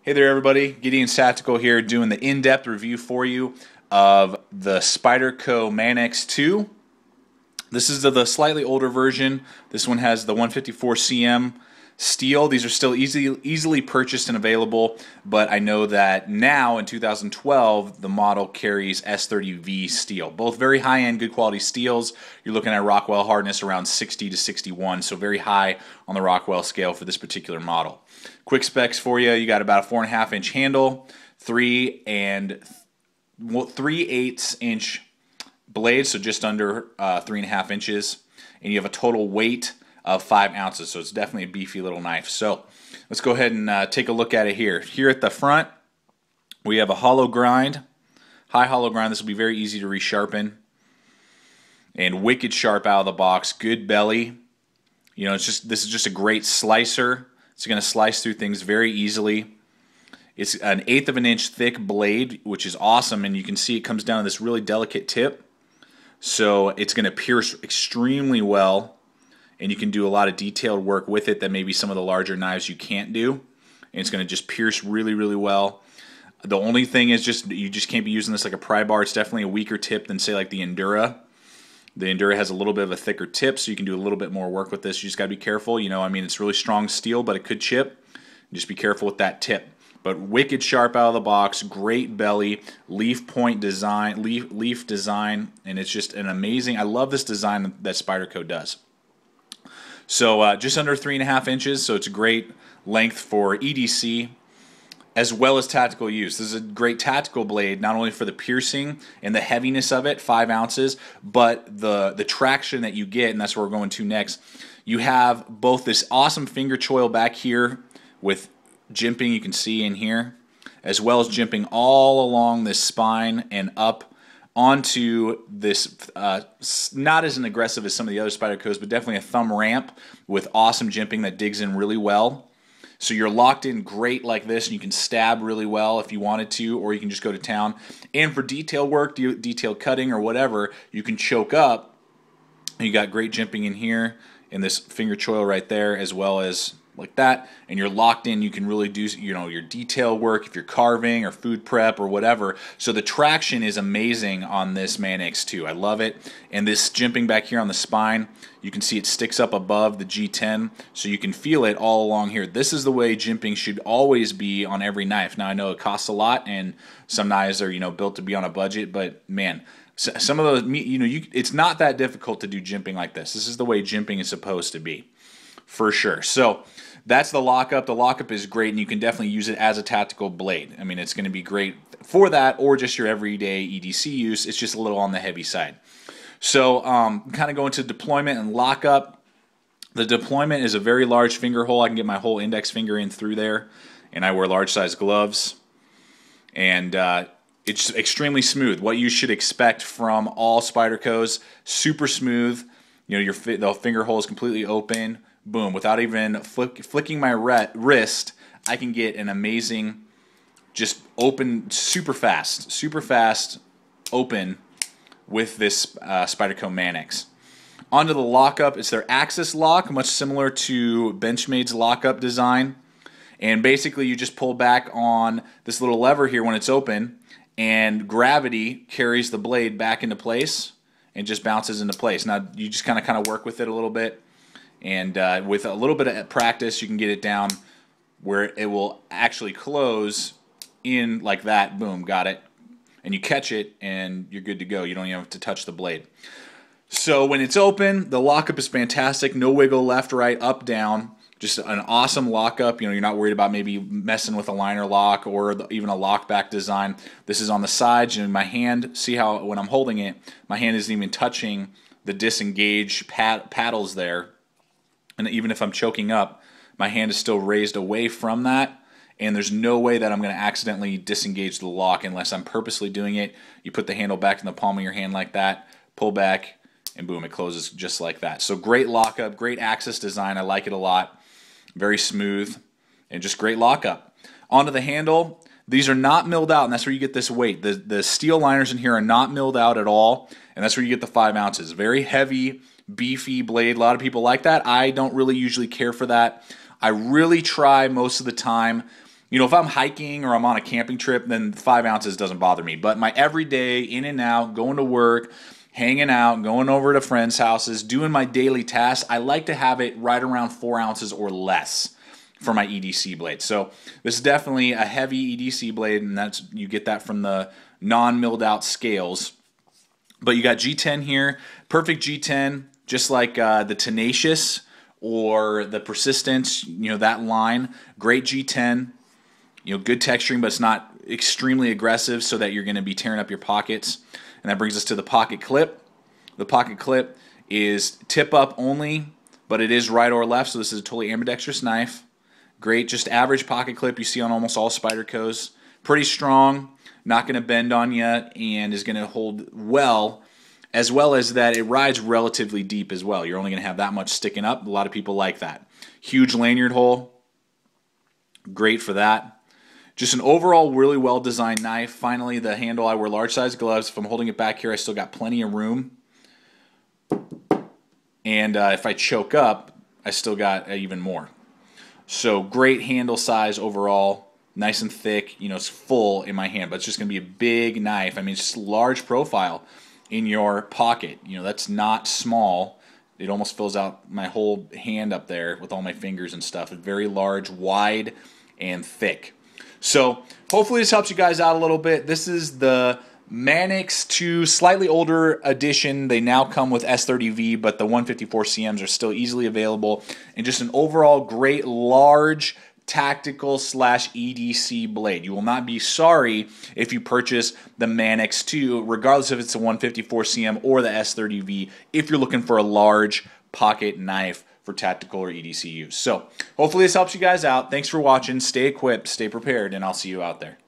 Hey there everybody, Gideon's Tactical here doing the in-depth review for you of the Spyderco Manix2. This is the slightly older version. This one has the 154 cm steel. These are still easily purchased and available, but I know that now in 2012 the model carries S30V steel. Both very high-end, good quality steels. You're looking at Rockwell hardness around 60 to 61, so very high on the Rockwell scale for this particular model. Quick specs for you. You got about a 4.5 inch handle, 3 3/8 inch blades, so just under 3.5 inches, and you have a total weight of 5 ounces, so it's definitely a beefy little knife. So let's go ahead and take a look at it here. Here at the front, we have a hollow grind, high hollow grind. This will be very easy to resharpen, and wicked sharp out of the box. Good belly. You know, this is just a great slicer. It's going to slice through things very easily. It's an 1/8 of an inch thick blade, which is awesome, and you can see it comes down to this really delicate tip. So it's going to pierce extremely well, and you can do a lot of detailed work with it that maybe some of the larger knives you can't do. And it's going to just pierce really, really well. The only thing is you just can't be using this like a pry bar. It's definitely a weaker tip than, say, like the Endura. The Endura has a little bit of a thicker tip, so you can do a little bit more work with this. You just got to be careful. You know, I mean, it's really strong steel, but it could chip. Just be careful with that tip. But wicked sharp out of the box, great belly, leaf point design, leaf design, and it's just an amazing. I love this design that Spyderco does. So just under 3.5 inches, so it's a great length for EDC as well as tactical use. This is a great tactical blade, not only for the piercing and the heaviness of it, 5 ounces, but the traction that you get, and that's where we're going to next. You have both this awesome finger choil back here with jimping, you can see in here, as well as jimping all along this spine and up onto this, not as aggressive as some of the other Spydercos, but definitely a thumb ramp with awesome jimping that digs in really well. So you're locked in great like this, and you can stab really well if you wanted to, or you can just go to town. And for detail work, detail cutting or whatever, you can choke up. You got great jimping in here, and this finger choil right there, as well as like that, and you're locked in. You can really do, you know, your detail work if you're carving or food prep or whatever. So the traction is amazing on this Manix2. I love it. And this jimping back here on the spine, you can see it sticks up above the G10, so you can feel it all along here. This is the way jimping should always be on every knife. Now I know it costs a lot, and some knives are, you know, built to be on a budget, but man, some of those, you know, it's not that difficult to do jimping like this. This is the way jimping is supposed to be, for sure. So that's the lockup. The lockup is great, and you can definitely use it as a tactical blade. I mean, it's going to be great for that, or just your everyday EDC use. It's just a little on the heavy side. So kind of go into deployment and lockup. The deployment is a very large finger hole. I can get my whole index finger in through there, and I wear large size gloves. And it's extremely smooth. What you should expect from all Spydercos, super smooth. You know, the finger hole is completely open. Boom, without even flicking my wrist, I can get an amazing, just open, super fast open with this Spyderco Manix. Onto the lockup, it's their axis lock, much similar to Benchmade's lockup design. And basically you just pull back on this little lever here when it's open, and gravity carries the blade back into place and just bounces into place. Now you just kind of work with it a little bit. And with a little bit of practice, you can get it down where it will actually close in like that. Boom, got it. And you catch it, and you're good to go. You don't even have to touch the blade. So when it's open, the lockup is fantastic. No wiggle, left, right, up, down. Just an awesome lockup. You know, you're not worried about maybe messing with a liner lock or even a lockback design. This is on the sides, and my hand, see how when I'm holding it, my hand isn't even touching the disengage paddles there. And even if I'm choking up, my hand is still raised away from that, and there's no way that I'm going to accidentally disengage the lock unless I'm purposely doing it. You put the handle back in the palm of your hand like that, pull back, and boom, it closes just like that. So great lockup, great axis design. I like it a lot. Very smooth, and just great lockup. Onto the handle. These are not milled out, and that's where you get this weight. The steel liners in here are not milled out at all, and that's where you get the 5 ounces. Very heavy, beefy blade. A lot of people like that. I don't really usually care for that. I really try most of the time You know, if I'm hiking or I'm on a camping trip, then 5 ounces doesn't bother me. But my everyday in and out, going to work, hanging out, going over to friends' houses, doing my daily tasks, I like to have it right around 4 ounces or less for my EDC blade. So this is definitely a heavy EDC blade, and that's, you get that from the non-milled out scales. But you got G10 here, perfect G10, just like the Tenacious or the Persistence, you know, that line. Great G10, you know, good texturing, but it's not extremely aggressive so that you're going to be tearing up your pockets. And that brings us to the pocket clip. The pocket clip is tip up only, but it is right or left, so this is a totally ambidextrous knife. Great, just average pocket clip you see on almost all Spydercos. Pretty strong, not going to bend on you, and is going to hold well as that it rides relatively deep as well. You're only going to have that much sticking up. A lot of people like that. Huge lanyard hole, great for that. Just an overall really well-designed knife. Finally, the handle. I wear large-sized gloves. If I'm holding it back here, I still got plenty of room. And if I choke up, I still got even more. So great handle size overall. Nice and thick. You know, it's full in my hand, but it's just going to be a big knife. I mean, it's just large profile in your pocket. You know, that's not small. It almost fills out my whole hand up there with all my fingers and stuff. It's very large, wide, and thick. So hopefully this helps you guys out a little bit. This is the Manix2 slightly older edition. They now come with S30V, but the 154 CMs are still easily available. And just an overall great large tactical / EDC blade. You will not be sorry if you purchase the Manix2, regardless if it's the 154 CM or the S30V, if you're looking for a large pocket knife for tactical or EDC use. So hopefully this helps you guys out. Thanks for watching. Stay equipped, stay prepared, and I'll see you out there.